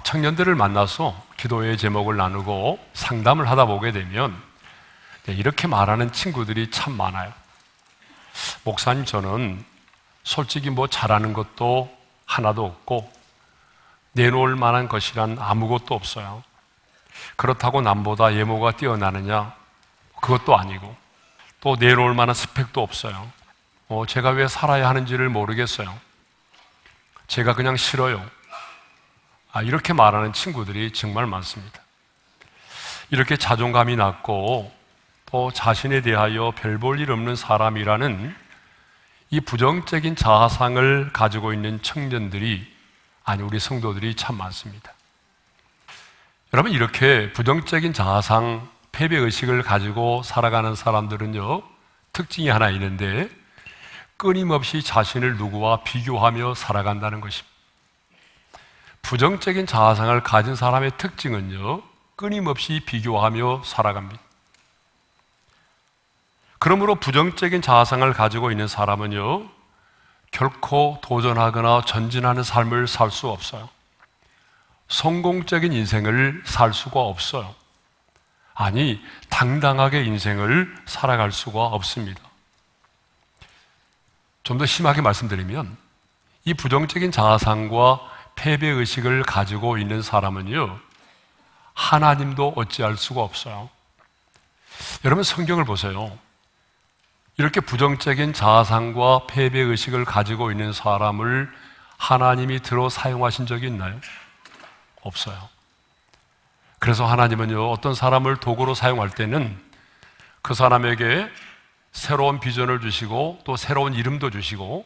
청년들을 만나서 기도의 제목을 나누고 상담을 하다 보게 되면 이렇게 말하는 친구들이 참 많아요. 목사님, 저는 솔직히 잘하는 것도 하나도 없고 내놓을 만한 것이란 아무것도 없어요. 그렇다고 남보다 외모가 뛰어나느냐? 그것도 아니고, 또 내놓을 만한 스펙도 없어요. 제가 왜 살아야 하는지를 모르겠어요. 제가 그냥 싫어요. 이렇게 말하는 친구들이 정말 많습니다. 이렇게 자존감이 낮고 또 자신에 대하여 별 볼 일 없는 사람이라는 이 부정적인 자아상을 가지고 있는 청년들이, 우리 성도들이 참 많습니다. 여러분, 이렇게 부정적인 자아상, 패배의식을 가지고 살아가는 사람들은요, 특징이 하나 있는데 끊임없이 자신을 누구와 비교하며 살아간다는 것입니다. 부정적인 자아상을 가진 사람의 특징은요, 끊임없이 비교하며 살아갑니다. 그러므로 부정적인 자아상을 가지고 있는 사람은요, 결코 도전하거나 전진하는 삶을 살 수 없어요. 성공적인 인생을 살 수가 없어요. 당당하게 인생을 살아갈 수가 없습니다. 좀 더 심하게 말씀드리면, 이 부정적인 자아상과 패배의식을 가지고 있는 사람은요, 하나님도 어찌할 수가 없어요. 여러분, 성경을 보세요. 이렇게 부정적인 자아상과 패배의식을 가지고 있는 사람을 하나님이 들어 사용하신 적이 있나요? 없어요. 그래서 하나님은요, 어떤 사람을 도구로 사용할 때는 그 사람에게 새로운 비전을 주시고 또 새로운 이름도 주시고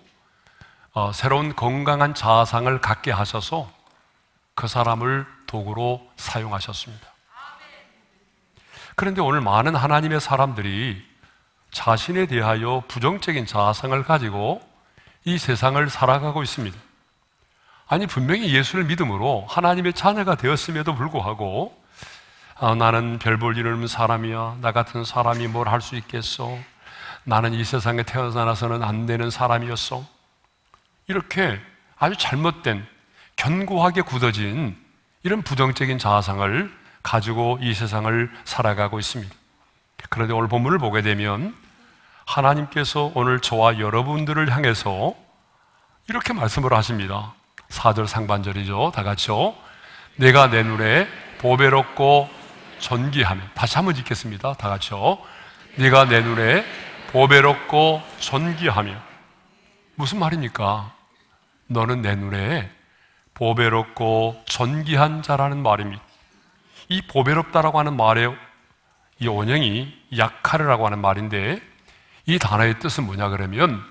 새로운 건강한 자아상을 갖게 하셔서 그 사람을 도구로 사용하셨습니다. 그런데 오늘 많은 하나님의 사람들이 자신에 대하여 부정적인 자아상을 가지고 이 세상을 살아가고 있습니다. 분명히 예수를 믿음으로 하나님의 자녀가 되었음에도 불구하고 나는 별 볼 일 없는 사람이야, 나 같은 사람이 뭘 할 수 있겠어, 나는 이 세상에 태어나서는 안 되는 사람이었어, 이렇게 아주 잘못된, 견고하게 굳어진 이런 부정적인 자아상을 가지고 이 세상을 살아가고 있습니다. 그런데 오늘 본문을 보게 되면 하나님께서 오늘 저와 여러분들을 향해서 이렇게 말씀을 하십니다. 4절 상반절이죠. 다 같이요. 내가 내 눈에 보배롭고 존귀하며. 다시 한번 읽겠습니다. 다 같이요. 내가 내 눈에 보배롭고 존귀하며. 무슨 말입니까? 너는 내 눈에 보배롭고 존귀한 자라는 말입니다. 이 보배롭다라고 하는 말의 이 원형이 약하르라고 하는 말인데, 이 단어의 뜻은 뭐냐 그러면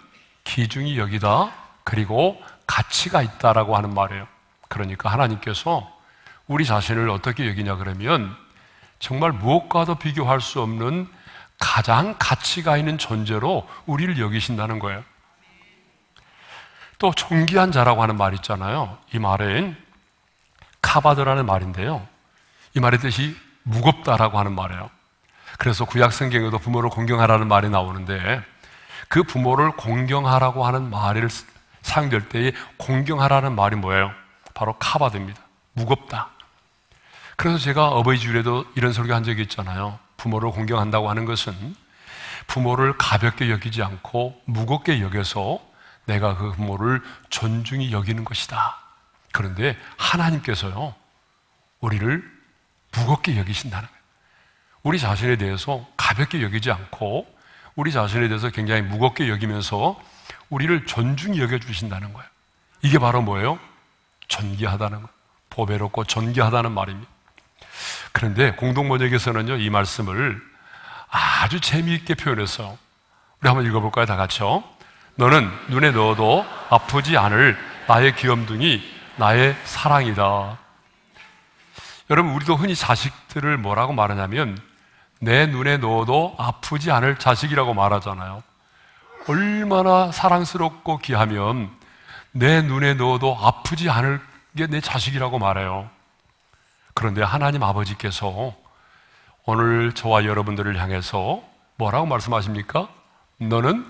기중이 여기다, 그리고 가치가 있다라고 하는 말이에요. 그러니까 하나님께서 우리 자신을 어떻게 여기냐 그러면 정말 무엇과도 비교할 수 없는 가장 가치가 있는 존재로 우리를 여기신다는 거예요. 또 존귀한 자라고 하는 말 있잖아요. 이 말은 카바드라는 말인데요, 이 말의 뜻이 무겁다라고 하는 말이에요. 그래서 구약 성경에도 부모를 공경하라는 말이 나오는데, 그 부모를 공경하라고 하는 말을 사용될 때에 공경하라는 말이 뭐예요? 바로 카바드입니다. 무겁다. 그래서 제가 어버이 주일에도 이런 설교 한 적이 있잖아요. 부모를 공경한다고 하는 것은 부모를 가볍게 여기지 않고 무겁게 여겨서 내가 그 부모를 존중히 여기는 것이다. 그런데 하나님께서요, 우리를 무겁게 여기신다는 거예요. 우리 자신에 대해서 가볍게 여기지 않고 우리 자신에 대해서 굉장히 무겁게 여기면서 우리를 존중히 여겨주신다는 거예요. 이게 바로 뭐예요? 존귀하다는 거예요. 보배롭고 존귀하다는 말입니다. 그런데 공동번역에서는요, 이 말씀을 아주 재미있게 표현했어요. 우리 한번 읽어볼까요? 다 같이요. 너는 눈에 넣어도 아프지 않을 나의 귀염둥이, 나의 사랑이다. 여러분, 우리도 흔히 자식들을 뭐라고 말하냐면 내 눈에 넣어도 아프지 않을 자식이라고 말하잖아요. 얼마나 사랑스럽고 귀하면 내 눈에 넣어도 아프지 않을 게 내 자식이라고 말해요. 그런데 하나님 아버지께서 오늘 저와 여러분들을 향해서 뭐라고 말씀하십니까? 너는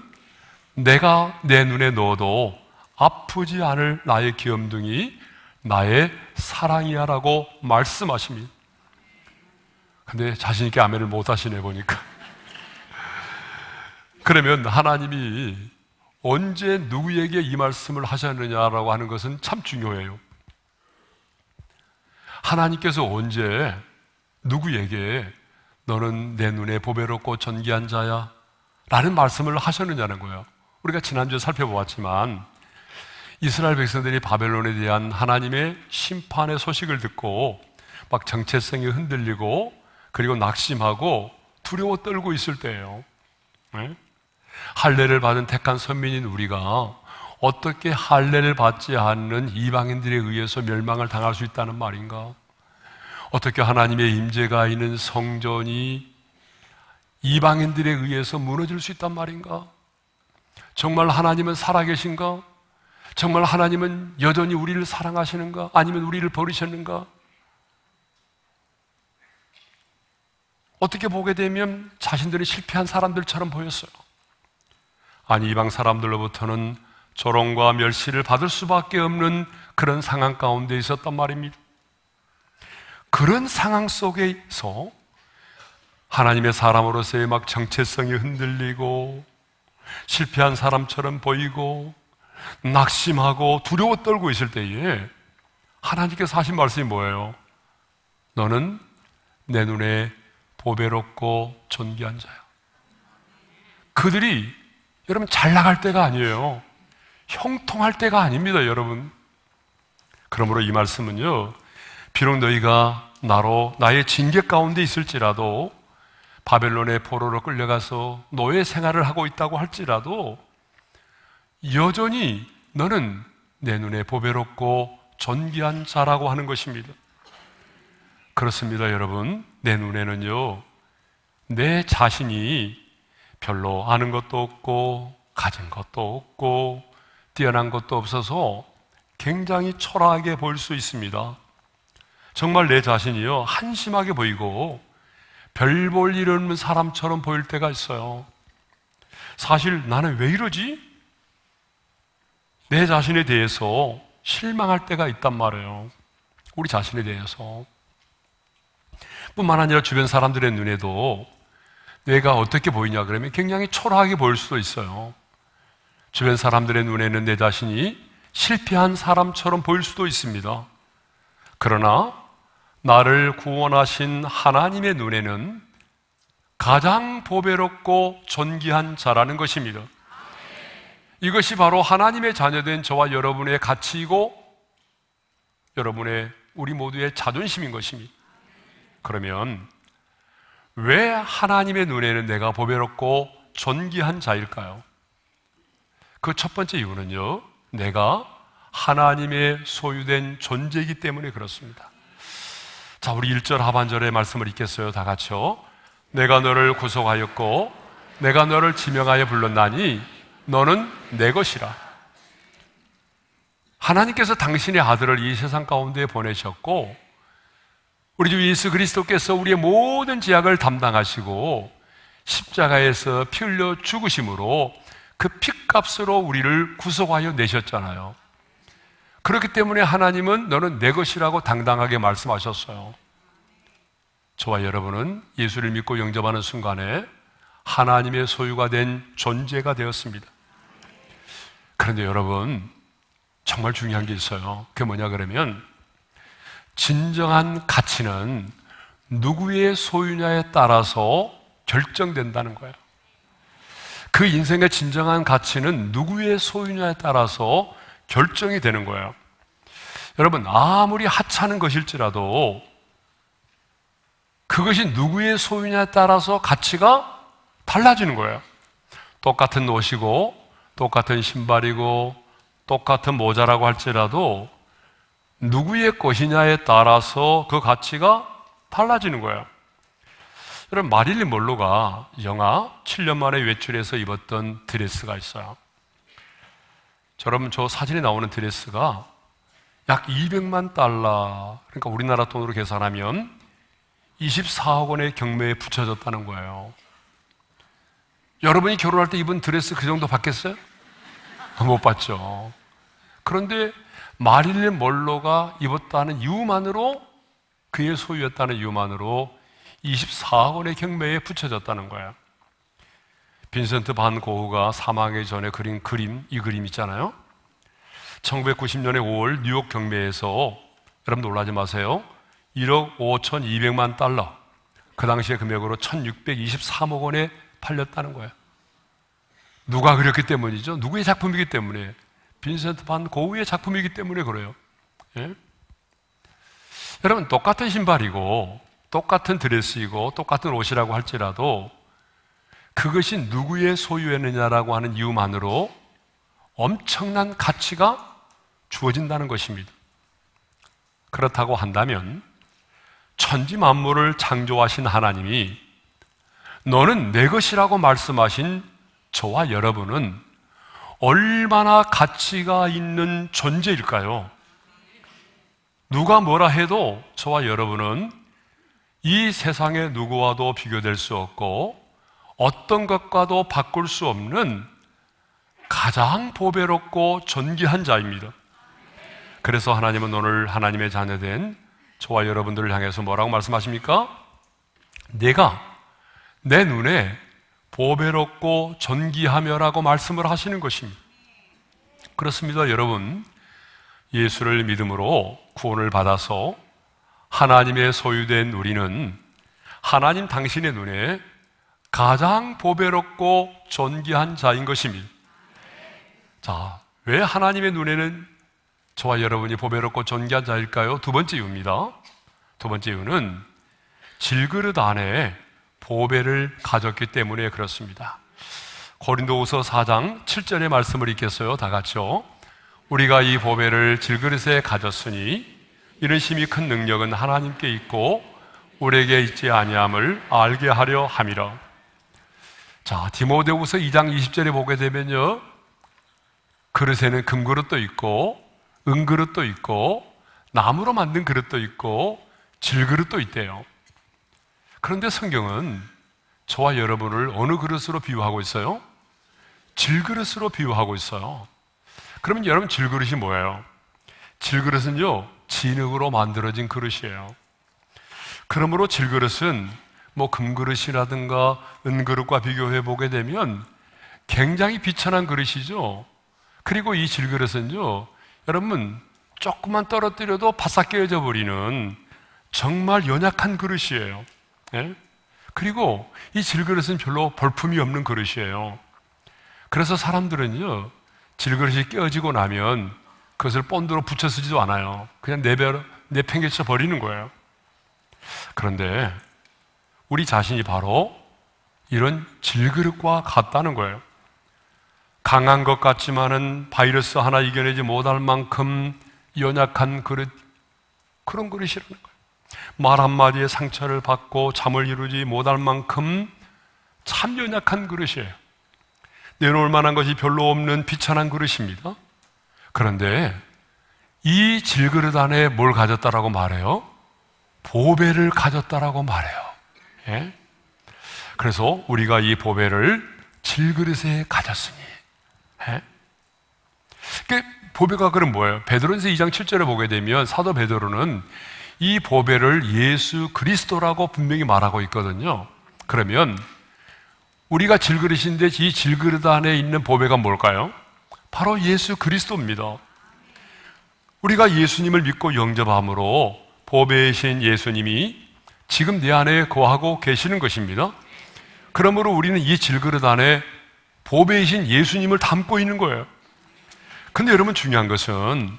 내가 내 눈에 넣어도 아프지 않을 나의 귀염둥이, 나의 사랑이야 라고 말씀하십니다. 근데 자신있게 아멘을 못 하시네 보니까. 그러면 하나님이 언제 누구에게 이 말씀을 하셨느냐라고 하는 것은 참 중요해요. 하나님께서 언제 누구에게 너는 내 눈에 보배롭고 존귀한 자야 라는 말씀을 하셨느냐는 거예요. 우리가 지난주에 살펴보았지만 이스라엘 백성들이 바벨론에 대한 하나님의 심판의 소식을 듣고 막 정체성이 흔들리고 그리고 낙심하고 두려워 떨고 있을 때예요. 네? 할례를 받은 택한 선민인 우리가 어떻게 할례를 받지 않는 이방인들에 의해서 멸망을 당할 수 있다는 말인가? 어떻게 하나님의 임재가 있는 성전이 이방인들에 의해서 무너질 수 있단 말인가? 정말 하나님은 살아계신가? 정말 하나님은 여전히 우리를 사랑하시는가? 아니면 우리를 버리셨는가? 어떻게 보게 되면 자신들이 실패한 사람들처럼 보였어요. 아니, 이방 사람들로부터는 조롱과 멸시를 받을 수밖에 없는 그런 상황 가운데 있었단 말입니다. 그런 상황 속에서 하나님의 사람으로서의 막 정체성이 흔들리고 실패한 사람처럼 보이고 낙심하고 두려워 떨고 있을 때에 하나님께서 하신 말씀이 뭐예요? 너는 내 눈에 보배롭고 존귀한 자야. 그들이 여러분 잘 나갈 때가 아니에요. 형통할 때가 아닙니다, 여러분. 그러므로 이 말씀은요, 비록 너희가 나의 징계 가운데 있을지라도 바벨론의 포로로 끌려가서 노예 생활을 하고 있다고 할지라도 여전히 너는 내 눈에 보배롭고 존귀한 자라고 하는 것입니다. 그렇습니다, 여러분. 내 눈에는요, 내 자신이 별로 아는 것도 없고 가진 것도 없고 뛰어난 것도 없어서 굉장히 초라하게 보일 수 있습니다. 정말 내 자신이요, 한심하게 보이고 별 볼 일 없는 사람처럼 보일 때가 있어요. 사실 나는 왜 이러지? 내 자신에 대해서 실망할 때가 있단 말이에요. 우리 자신에 대해서. 뿐만 아니라 주변 사람들의 눈에도 내가 어떻게 보이냐 그러면 굉장히 초라하게 보일 수도 있어요. 주변 사람들의 눈에는 내 자신이 실패한 사람처럼 보일 수도 있습니다. 그러나 나를 구원하신 하나님의 눈에는 가장 보배롭고 존귀한 자라는 것입니다. 이것이 바로 하나님의 자녀된 저와 여러분의 가치이고 여러분의 우리 모두의 자존심인 것입니다. 그러면 왜 하나님의 눈에는 내가 보배롭고 존귀한 자일까요? 그 첫 번째 이유는요, 내가 하나님의 소유된 존재이기 때문에 그렇습니다. 자, 우리 1절 하반절의 말씀을 읽겠어요. 다 같이요. 내가 너를 구속하였고 내가 너를 지명하여 불렀나니 너는 내 것이라. 하나님께서 당신의 아들을 이 세상 가운데 보내셨고 우리 주 예수 그리스도께서 우리의 모든 죄악을 담당하시고 십자가에서 피 흘려 죽으심으로 그 핏값으로 우리를 구속하여 내셨잖아요. 그렇기 때문에 하나님은 너는 내 것이라고 당당하게 말씀하셨어요. 저와 여러분은 예수를 믿고 영접하는 순간에 하나님의 소유가 된 존재가 되었습니다. 그런데 여러분, 정말 중요한 게 있어요. 그게 뭐냐 그러면 진정한 가치는 누구의 소유냐에 따라서 결정된다는 거예요. 그 인생의 진정한 가치는 누구의 소유냐에 따라서 결정이 되는 거예요. 여러분, 아무리 하찮은 것일지라도 그것이 누구의 소유냐에 따라서 가치가 달라지는 거예요. 똑같은 옷이고 똑같은 신발이고 똑같은 모자라고 할지라도 누구의 것이냐에 따라서 그 가치가 달라지는 거예요. 여러분, 마릴린 먼로가 영화 7년 만에 외출해서 입었던 드레스가 있어요. 여러분, 저 사진에 나오는 드레스가 약 200만 달러, 그러니까 우리나라 돈으로 계산하면 24억 원의 경매에 붙여졌다는 거예요. 여러분이 결혼할 때 입은 드레스 그 정도 받겠어요? 못 받죠. 그런데 마릴린 먼로가 입었다는 이유만으로, 그의 소유였다는 이유만으로 24억 원의 경매에 붙여졌다는 거예요. 빈센트 반 고흐가 사망하기 전에 그린 그림, 이 그림 있잖아요. 1990년에 5월 뉴욕 경매에서, 여러분 놀라지 마세요, 1억 5,200만 달러, 그 당시의 금액으로 1,623억 원에 팔렸다는 거예요. 누가 그렸기 때문이죠? 누구의 작품이기 때문에? 빈센트 반 고흐의 작품이기 때문에 그래요. 예? 여러분, 똑같은 신발이고 똑같은 드레스이고 똑같은 옷이라고 할지라도 그것이 누구의 소유였느냐라고 하는 이유만으로 엄청난 가치가 주어진다는 것입니다. 그렇다고 한다면 천지 만물을 창조하신 하나님이 너는 내 것이라고 말씀하신 저와 여러분은 얼마나 가치가 있는 존재일까요? 누가 뭐라 해도 저와 여러분은 이 세상의 누구와도 비교될 수 없고 어떤 것과도 바꿀 수 없는 가장 보배롭고 존귀한 자입니다. 그래서 하나님은 오늘 하나님의 자녀된 저와 여러분들을 향해서 뭐라고 말씀하십니까? 내가 내 눈에 보배롭고 존귀하며라고 말씀을 하시는 것입니다. 그렇습니다, 여러분. 예수를 믿음으로 구원을 받아서 하나님의 소유된 우리는 하나님 당신의 눈에 가장 보배롭고 존귀한 자인 것입니다. 자, 왜 하나님의 눈에는 저와 여러분이 보배롭고 존귀한 자일까요? 두 번째 이유입니다. 두 번째 이유는 질그릇 안에 보배를 가졌기 때문에 그렇습니다. 고린도후서 4장 7절의 말씀을 읽겠어요. 다 같이요. 우리가 이 보배를 질그릇에 가졌으니 이런 심히 큰 능력은 하나님께 있고 우리에게 있지 아니함을 알게 하려 함이라. 자, 디모데후서 2장 20절에 보게 되면요, 그릇에는 금그릇도 있고 은그릇도 있고 나무로 만든 그릇도 있고 질그릇도 있대요. 그런데 성경은 저와 여러분을 어느 그릇으로 비유하고 있어요? 질그릇으로 비유하고 있어요. 그러면 여러분, 질그릇이 뭐예요? 질그릇은요, 진흙으로 만들어진 그릇이에요. 그러므로 질그릇은 뭐 금그릇이라든가 은그릇과 비교해 보게 되면 굉장히 비천한 그릇이죠. 그리고 이 질그릇은요, 여러분, 조금만 떨어뜨려도 바싹 깨어져 버리는 정말 연약한 그릇이에요. 예? 그리고 이 질그릇은 별로 볼품이 없는 그릇이에요. 그래서 사람들은요, 질그릇이 깨어지고 나면 그것을 본드로 붙여 쓰지도 않아요. 그냥 내팽개쳐 버리는 거예요. 그런데 우리 자신이 바로 이런 질그릇과 같다는 거예요. 강한 것 같지만은 바이러스 하나 이겨내지 못할 만큼 연약한 그릇, 그런 그릇이라는 거예요. 말 한마디에 상처를 받고 잠을 이루지 못할 만큼 참 연약한 그릇이에요. 내놓을 만한 것이 별로 없는 비천한 그릇입니다. 그런데 이 질그릇 안에 뭘 가졌다라고 말해요? 보배를 가졌다라고 말해요. 예? 그래서 우리가 이 보배를 질그릇에 가졌으니. 예? 보배가 그럼 뭐예요? 베드로전서 2장 7절에 보게 되면 사도 베드로는 이 보배를 예수 그리스도라고 분명히 말하고 있거든요. 그러면 우리가 질그릇인데 이 질그릇 안에 있는 보배가 뭘까요? 바로 예수 그리스도입니다. 우리가 예수님을 믿고 영접함으로 보배이신 예수님이 지금 내 안에 거하고 계시는 것입니다. 그러므로 우리는 이 질그릇 안에 보배이신 예수님을 담고 있는 거예요. 근데 여러분, 중요한 것은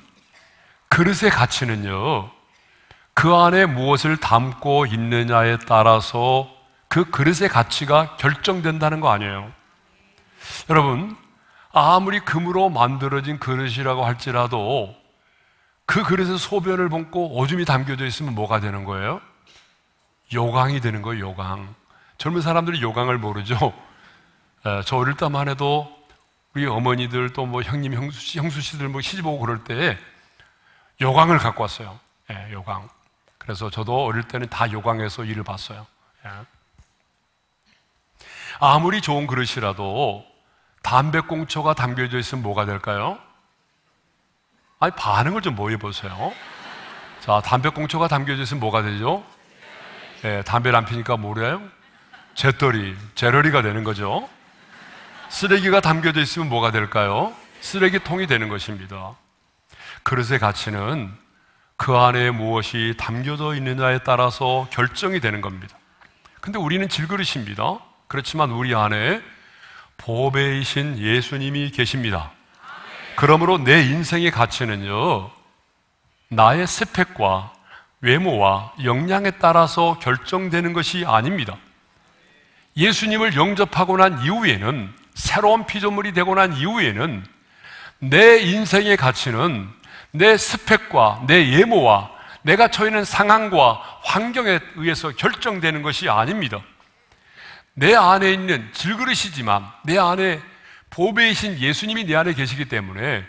그릇의 가치는요, 그 안에 무엇을 담고 있느냐에 따라서 그 그릇의 가치가 결정된다는 거 아니에요. 여러분, 아무리 금으로 만들어진 그릇이라고 할지라도 그 그릇에 소변을 붓고 오줌이 담겨져 있으면 뭐가 되는 거예요? 요강이 되는 거예요, 요강. 젊은 사람들이 요강을 모르죠. 저 어릴 때만 해도 우리 어머니들 또 뭐 형님, 형수 씨들 뭐 시집 오고 그럴 때 요강을 갖고 왔어요. 예, 요강. 그래서 저도 어릴 때는 다 요강에서 일을 봤어요. 예. 아무리 좋은 그릇이라도 담배꽁초가 담겨져 있으면 뭐가 될까요? 아니, 반응을 좀 보여보세요. 자, 담배꽁초가 담겨져 있으면 뭐가 되죠? 예, 담배를 안 피니까 뭐래요? 재떨이, 재러리가 되는 거죠. 쓰레기가 담겨져 있으면 뭐가 될까요? 쓰레기통이 되는 것입니다. 그릇의 가치는 그 안에 무엇이 담겨져 있느냐에 따라서 결정이 되는 겁니다. 근데 우리는 질그릇입니다. 그렇지만 우리 안에 보배이신 예수님이 계십니다. 그러므로 내 인생의 가치는요, 나의 스펙과 외모와 역량에 따라서 결정되는 것이 아닙니다. 예수님을 영접하고 난 이후에는, 새로운 피조물이 되고 난 이후에는 내 인생의 가치는 내 스펙과 내 외모와 내가 처해 있는 상황과 환경에 의해서 결정되는 것이 아닙니다. 내 안에 있는 질그릇이지만 내 안에 보배이신 예수님이 내 안에 계시기 때문에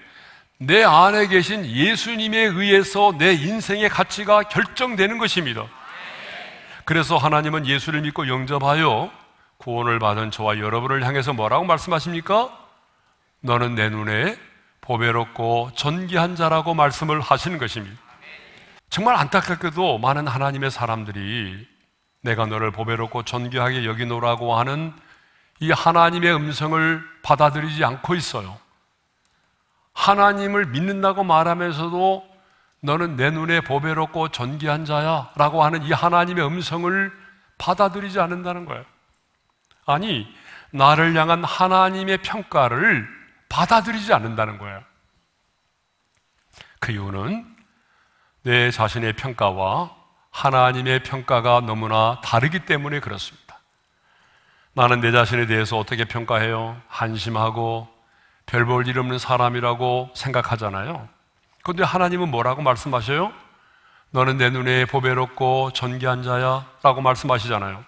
내 안에 계신 예수님에 의해서 내 인생의 가치가 결정되는 것입니다. 그래서 하나님은 예수를 믿고 영접하여 구원을 받은 저와 여러분을 향해서 뭐라고 말씀하십니까? 너는 내 눈에 보배롭고 존귀한 자라고 말씀을 하시는 것입니다. 정말 안타깝게도 많은 하나님의 사람들이 내가 너를 보배롭고 존귀하게 여기노라고 하는 이 하나님의 음성을 받아들이지 않고 있어요. 하나님을 믿는다고 말하면서도 너는 내 눈에 보배롭고 존귀한 자야 라고 하는 이 하나님의 음성을 받아들이지 않는다는 거예요. 아니, 나를 향한 하나님의 평가를 받아들이지 않는다는 거예요. 그 이유는 내 자신의 평가와 하나님의 평가가 너무나 다르기 때문에 그렇습니다. 나는 내 자신에 대해서 어떻게 평가해요? 한심하고 별 볼 일 없는 사람이라고 생각하잖아요. 그런데 하나님은 뭐라고 말씀하셔요? 너는 내 눈에 보배롭고 존귀한 자야 라고 말씀하시잖아요.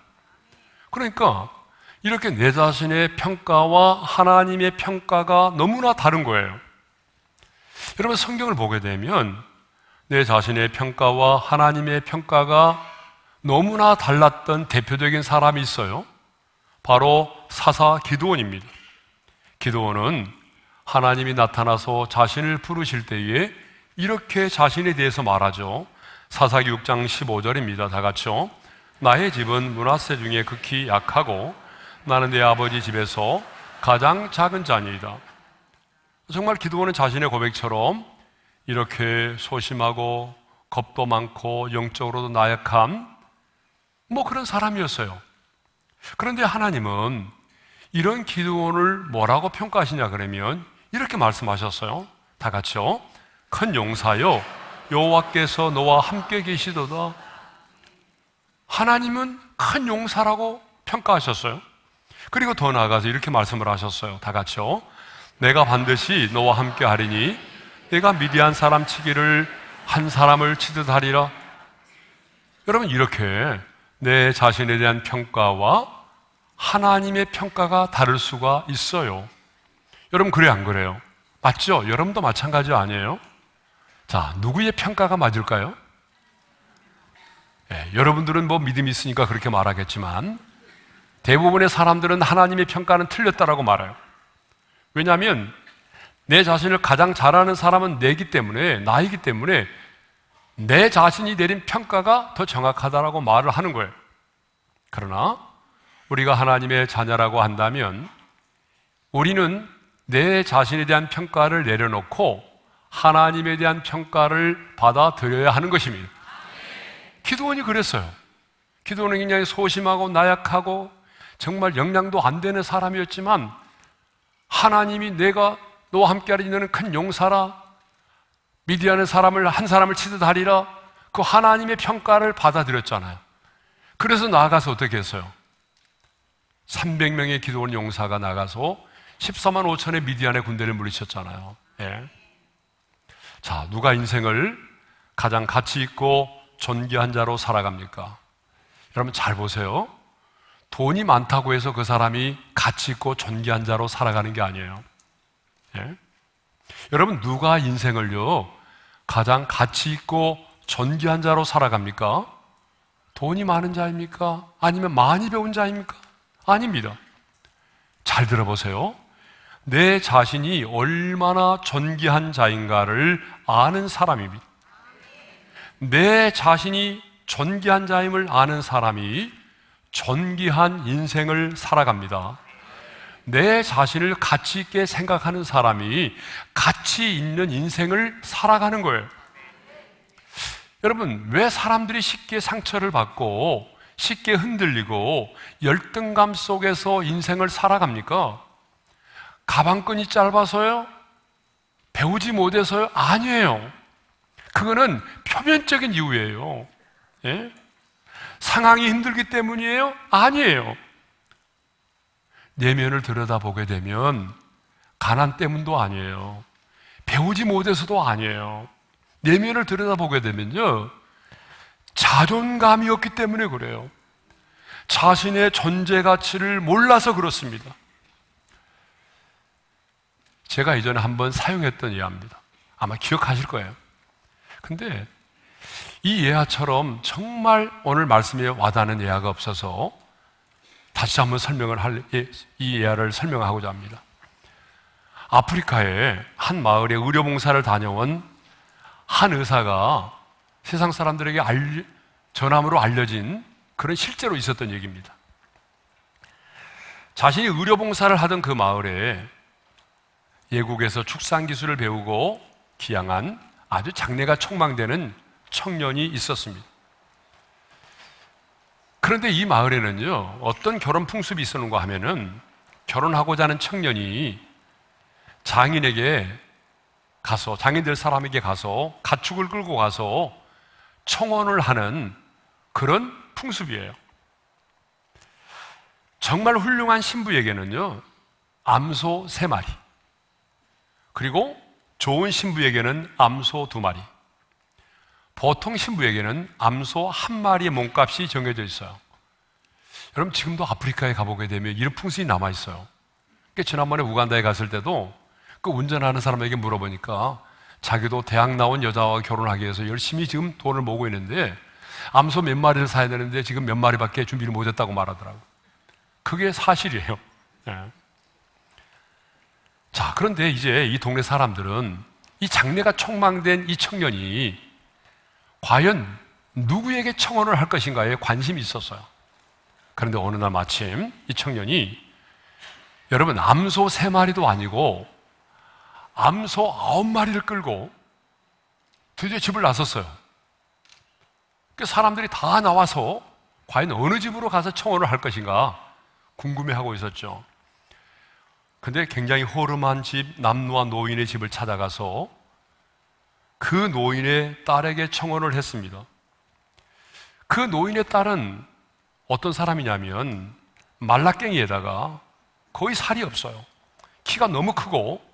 그러니까 이렇게 내 자신의 평가와 하나님의 평가가 너무나 다른 거예요. 여러분, 성경을 보게 되면 내 자신의 평가와 하나님의 평가가 너무나 달랐던 대표적인 사람이 있어요. 바로 사사 기드온입니다. 기드온은 하나님이 나타나서 자신을 부르실 때에 이렇게 자신에 대해서 말하죠. 사사기 6장 15절입니다. 다 같이요. 나의 집은 므낫세 중에 극히 약하고 나는 내 아버지 집에서 가장 작은 자니이다. 정말 기드온은 자신의 고백처럼 이렇게 소심하고 겁도 많고 영적으로도 나약한 그런 사람이었어요. 그런데 하나님은 이런 기드온을 뭐라고 평가하시냐 그러면 이렇게 말씀하셨어요. 다 같이요. 큰 용사여, 여호와께서 너와 함께 계시도다. 하나님은 큰 용사라고 평가하셨어요. 그리고 더 나아가서 이렇게 말씀을 하셨어요. 다 같이요. 내가 반드시 너와 함께 하리니 내가 미디안 사람 치기를 한 사람을 치듯 하리라. 여러분, 이렇게 내 자신에 대한 평가와 하나님의 평가가 다를 수가 있어요. 여러분, 그래요, 안 그래요? 맞죠? 여러분도 마찬가지 아니에요? 자, 누구의 평가가 맞을까요? 여러분들은 믿음이 있으니까 그렇게 말하겠지만 대부분의 사람들은 하나님의 평가는 틀렸다라고 말해요. 왜냐하면 내 자신을 가장 잘 아는 사람은 나이기 때문에 내 자신이 내린 평가가 더 정확하다라고 말을 하는 거예요. 그러나 우리가 하나님의 자녀라고 한다면 우리는 내 자신에 대한 평가를 내려놓고 하나님에 대한 평가를 받아들여야 하는 것입니다. 기드온이 그랬어요. 기드온은 굉장히 소심하고 나약하고 정말 역량도 안 되는 사람이었지만 하나님이 내가 너와 함께하리 너는 큰 용사라, 미디안의 사람을 한 사람을 치듯 하리라, 그 하나님의 평가를 받아들였잖아요. 그래서 나아가서 어떻게 했어요? 300명의 기드온 용사가 나가서 14만 5천의 미디안의 군대를 물리쳤잖아요. 예. 자, 누가 인생을 가장 가치 있고 존귀한 자로 살아갑니까? 여러분 잘 보세요. 돈이 많다고 해서 그 사람이 가치 있고 존귀한 자로 살아가는 게 아니에요. 예? 여러분, 누가 인생을요 가장 가치 있고 존귀한 자로 살아갑니까? 돈이 많은 자입니까? 아니면 많이 배운 자입니까? 아닙니다. 잘 들어보세요. 내 자신이 얼마나 존귀한 자인가를 아는 사람입니다. 내 자신이 존귀한 자임을 아는 사람이 존귀한 인생을 살아갑니다. 내 자신을 가치 있게 생각하는 사람이 가치 있는 인생을 살아가는 거예요. 여러분, 왜 사람들이 쉽게 상처를 받고 쉽게 흔들리고 열등감 속에서 인생을 살아갑니까? 가방끈이 짧아서요? 배우지 못해서요? 아니에요. 그거는 표면적인 이유예요. 예? 상황이 힘들기 때문이에요? 아니에요. 내면을 들여다보게 되면 가난 때문도 아니에요. 배우지 못해서도 아니에요. 내면을 들여다보게 되면요, 자존감이 없기 때문에 그래요. 자신의 존재 가치를 몰라서 그렇습니다. 제가 이전에 한번 사용했던 예화입니다. 아마 기억하실 거예요. 근데 이 예화처럼 정말 오늘 말씀에 와닿는 예화가 없어서 다시 한번 이 예화를 설명하고자 합니다. 아프리카의 한 마을에 의료봉사를 다녀온 한 의사가 세상 사람들에게 전함으로 알려진 그런 실제로 있었던 얘기입니다. 자신이 의료봉사를 하던 그 마을에 예국에서 축산기술을 배우고 기양한 아주 장래가 촉망되는 청년이 있었습니다. 그런데 이 마을에는요, 어떤 결혼 풍습이 있었는가 하면은 결혼하고자 하는 청년이 장인들 사람에게 가서 가축을 끌고 가서 청혼을 하는 그런 풍습이에요. 정말 훌륭한 신부에게는요, 암소 3마리, 그리고 좋은 신부에게는 암소 2마리, 보통 신부에게는 암소 1마리의 몸값이 정해져 있어요. 여러분, 지금도 아프리카에 가보게 되면 이런 풍습이 남아있어요. 지난번에 우간다에 갔을 때도 그 운전하는 사람에게 물어보니까 자기도 대학 나온 여자와 결혼하기 위해서 열심히 지금 돈을 모으고 있는데 암소 몇 마리를 사야 되는데 지금 몇 마리밖에 준비를 못했다고 말하더라고요. 그게 사실이에요. 네. 자, 그런데 이제 이 동네 사람들은 이 장래가 촉망된 이 청년이 과연 누구에게 청혼을 할 것인가에 관심이 있었어요. 그런데 어느 날 마침 이 청년이, 여러분, 암소 3마리도 아니고 암소 9마리를 끌고 드디어 집을 나섰어요. 그 사람들이 다 나와서 과연 어느 집으로 가서 청혼을 할 것인가 궁금해하고 있었죠. 근데 굉장히 허름한 집, 남루한 노인의 집을 찾아가서 그 노인의 딸에게 청혼을 했습니다. 그 노인의 딸은 어떤 사람이냐면 말라깽이에다가 거의 살이 없어요. 키가 너무 크고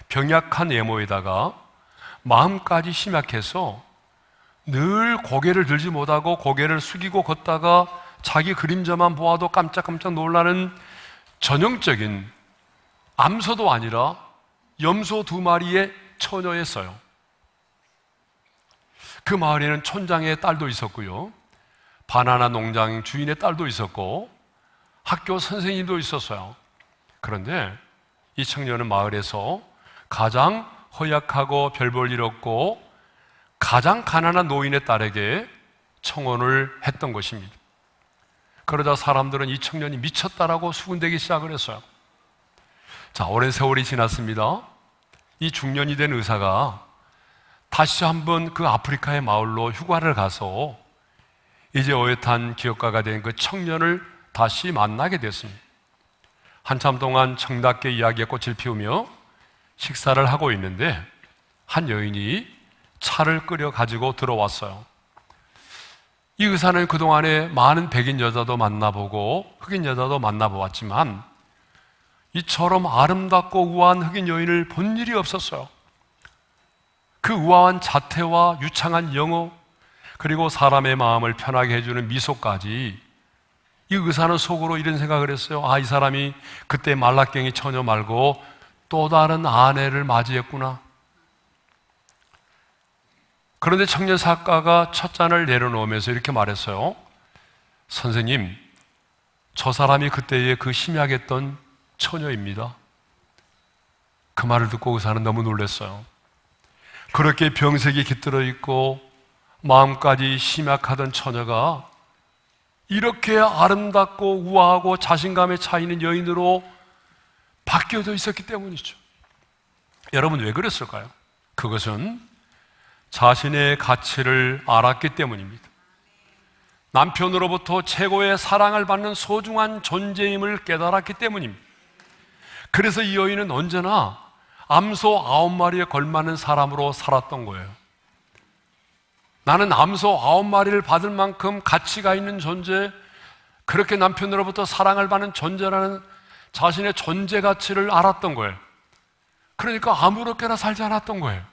병약한 외모에다가 마음까지 심약해서 늘 고개를 들지 못하고 고개를 숙이고 걷다가 자기 그림자만 보아도 깜짝깜짝 놀라는 전형적인 암소도 아니라 염소 2마리의 처녀였어요. 그 마을에는 촌장의 딸도 있었고요, 바나나 농장 주인의 딸도 있었고 학교 선생님도 있었어요. 그런데 이 청년은 마을에서 가장 허약하고 별 볼 일 없고 가장 가난한 노인의 딸에게 청혼을 했던 것입니다. 그러자 사람들은 이 청년이 미쳤다라고 수군대기 시작을 했어요. 자, 오랜 세월이 지났습니다. 이 중년이 된 의사가 다시 한번 그 아프리카의 마을로 휴가를 가서 이제 어엿한 기업가가 된 그 청년을 다시 만나게 됐습니다. 한참 동안 정답게 이야기에 꽃을 피우며 식사를 하고 있는데 한 여인이 차를 끓여 가지고 들어왔어요. 이 의사는 그동안에 많은 백인 여자도 만나보고 흑인 여자도 만나보았지만 이처럼 아름답고 우아한 흑인 여인을 본 일이 없었어요. 그 우아한 자태와 유창한 영어, 그리고 사람의 마음을 편하게 해주는 미소까지, 이 의사는 속으로 이런 생각을 했어요. 아, 이 사람이 그때 말라깽이 처녀 말고 또 다른 아내를 맞이했구나. 그런데 청년 작가가 첫 잔을 내려놓으면서 이렇게 말했어요. 선생님, 저 사람이 그때의 그 심약했던 처녀입니다. 그 말을 듣고 의사는 너무 놀랐어요. 그렇게 병색이 깃들어 있고 마음까지 심약하던 처녀가 이렇게 아름답고 우아하고 자신감에 차 있는 여인으로 바뀌어져 있었기 때문이죠. 여러분, 왜 그랬을까요? 그것은 자신의 가치를 알았기 때문입니다. 남편으로부터 최고의 사랑을 받는 소중한 존재임을 깨달았기 때문입니다. 그래서 이 여인은 언제나 암소 9마리에 걸맞는 사람으로 살았던 거예요. 나는 암소 9마리를 받을 만큼 가치가 있는 존재, 그렇게 남편으로부터 사랑을 받는 존재라는 자신의 존재 가치를 알았던 거예요. 그러니까 아무렇게나 살지 않았던 거예요.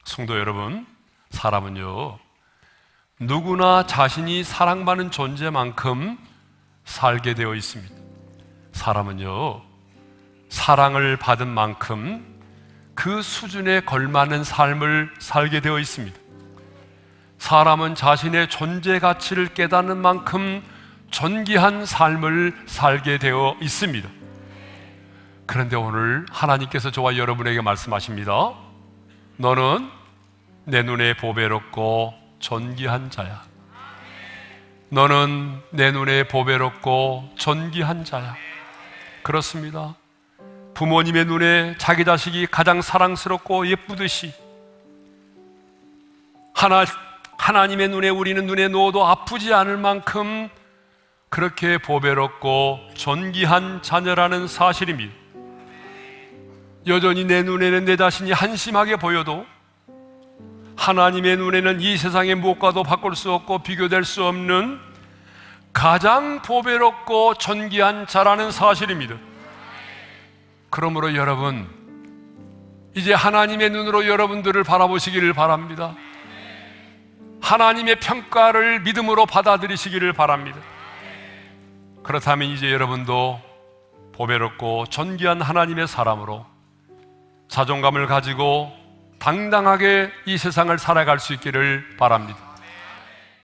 성도 여러분, 사람은요, 누구나 자신이 사랑받는 존재만큼 살게 되어 있습니다. 사람은요, 사랑을 받은 만큼 그 수준에 걸맞는 삶을 살게 되어 있습니다. 사람은 자신의 존재 가치를 깨닫는 만큼 존귀한 삶을 살게 되어 있습니다. 그런데 오늘 하나님께서 저와 여러분에게 말씀하십니다. 너는 내 눈에 보배롭고 존귀한 자야. 너는 내 눈에 보배롭고 존귀한 자야. 그렇습니다. 부모님의 눈에 자기 자식이 가장 사랑스럽고 예쁘듯이 하나님의 눈에 우리는 눈에 넣어도 아프지 않을 만큼 그렇게 보배롭고 존귀한 자녀라는 사실입니다. 여전히 내 눈에는 내 자신이 한심하게 보여도 하나님의 눈에는 이 세상의 무엇과도 바꿀 수 없고 비교될 수 없는 가장 보배롭고 존귀한 자라는 사실입니다. 그러므로 여러분, 이제 하나님의 눈으로 여러분들을 바라보시기를 바랍니다. 하나님의 평가를 믿음으로 받아들이시기를 바랍니다. 그렇다면 이제 여러분도 보배롭고 존귀한 하나님의 사람으로 자존감을 가지고 당당하게 이 세상을 살아갈 수 있기를 바랍니다.